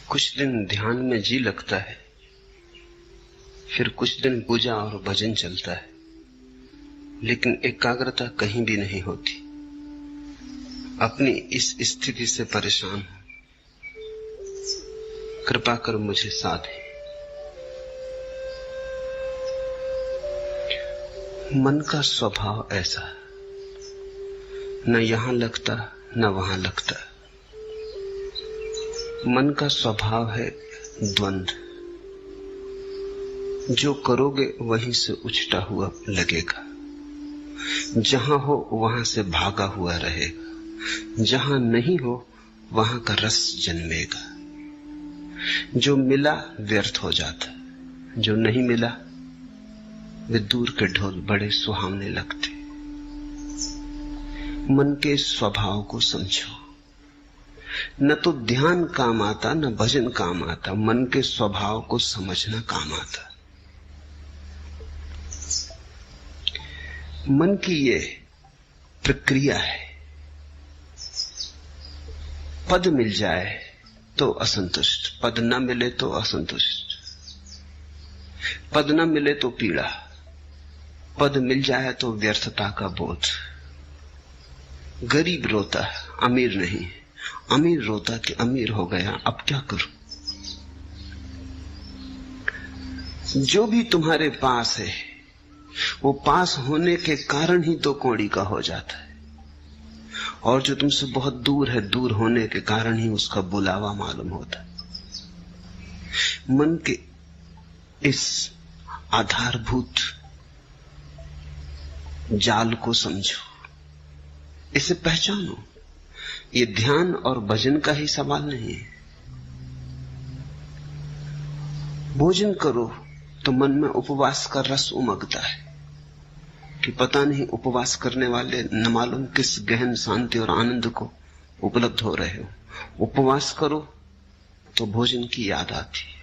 कुछ दिन ध्यान में जी लगता है, फिर कुछ दिन पूजा और भजन चलता है, लेकिन एकाग्रता कहीं भी नहीं होती। अपनी इस स्थिति से परेशान हूं, कृपा कर मुझे साधे। मन का स्वभाव ऐसा, न यहां लगता न वहां लगता। मन का स्वभाव है द्वंद्व। जो करोगे वहीं से उछटा हुआ लगेगा, जहां हो वहां से भागा हुआ रहेगा, जहां नहीं हो वहां का रस जन्मेगा। जो मिला व्यर्थ हो जाता, जो नहीं मिला वे दूर के ढोल बड़े सुहावने लगते। मन के स्वभाव को समझो। न तो ध्यान काम आता न भजन काम आता, मन के स्वभाव को समझना काम आता। मन की ये प्रक्रिया है, पद मिल जाए तो असंतुष्ट, पद न मिले तो असंतुष्ट, पद न मिले तो पीड़ा, पद मिल जाए तो व्यर्थता का बोध। गरीब रोता अमीर नहीं, अमीर रोता कि अमीर हो गया, अब क्या करूं। जो भी तुम्हारे पास है वो पास होने के कारण ही दो कौड़ी का हो जाता है, और जो तुमसे बहुत दूर है, दूर होने के कारण ही उसका बुलावा मालूम होता है। मन के इस आधारभूत जाल को समझो, इसे पहचानो। ये ध्यान और भजन का ही सवाल नहीं है। भोजन करो तो मन में उपवास का रस उमगता है कि पता नहीं उपवास करने वाले न मालूम किस गहन शांति और आनंद को उपलब्ध हो रहे हो। उपवास करो तो भोजन की याद आती है।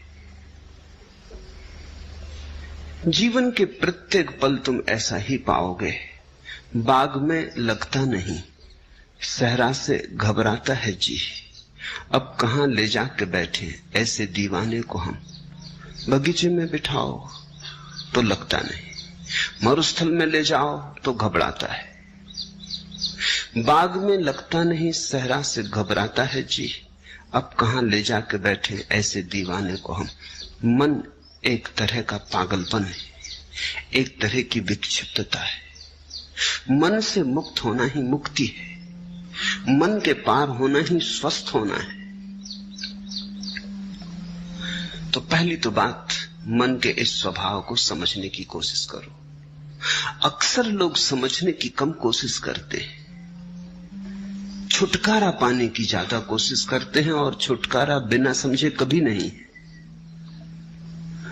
जीवन के प्रत्येक पल तुम ऐसा ही पाओगे। बाग में लगता नहीं, सहरा से घबराता है जी। अब कहां ले जाके बैठे ऐसे दीवाने को हम। बगीचे में बिठाओ तो लगता नहीं, मरुस्थल में ले जाओ तो घबराता है। बाग में लगता नहीं, सहरा से घबराता है जी। अब कहां ले जाके बैठे ऐसे दीवाने को हम। मन एक तरह का पागलपन है, एक तरह की विक्षिप्तता है। मन से मुक्त होना ही मुक्ति है, मन के पार होना ही स्वस्थ होना है। तो पहली तो बात, मन के इस स्वभाव को समझने की कोशिश करो। अक्सर लोग समझने की कम कोशिश करते हैं, छुटकारा पाने की ज्यादा कोशिश करते हैं, और छुटकारा बिना समझे कभी नहीं।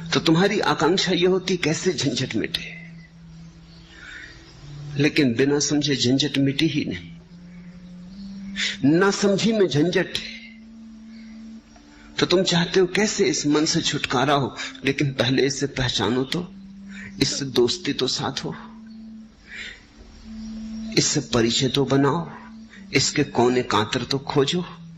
तो तुम्हारी आकांक्षा यह होती कैसे झंझट मिटे, लेकिन बिना समझे झंझट मिटी ही नहीं। ना समझी में झंझट है, तो तुम चाहते हो कैसे इस मन से छुटकारा हो, लेकिन पहले इसे पहचानो तो, इससे दोस्ती तो साधो, इससे परिचय तो बनाओ, इसके कोने कांतर तो खोजो।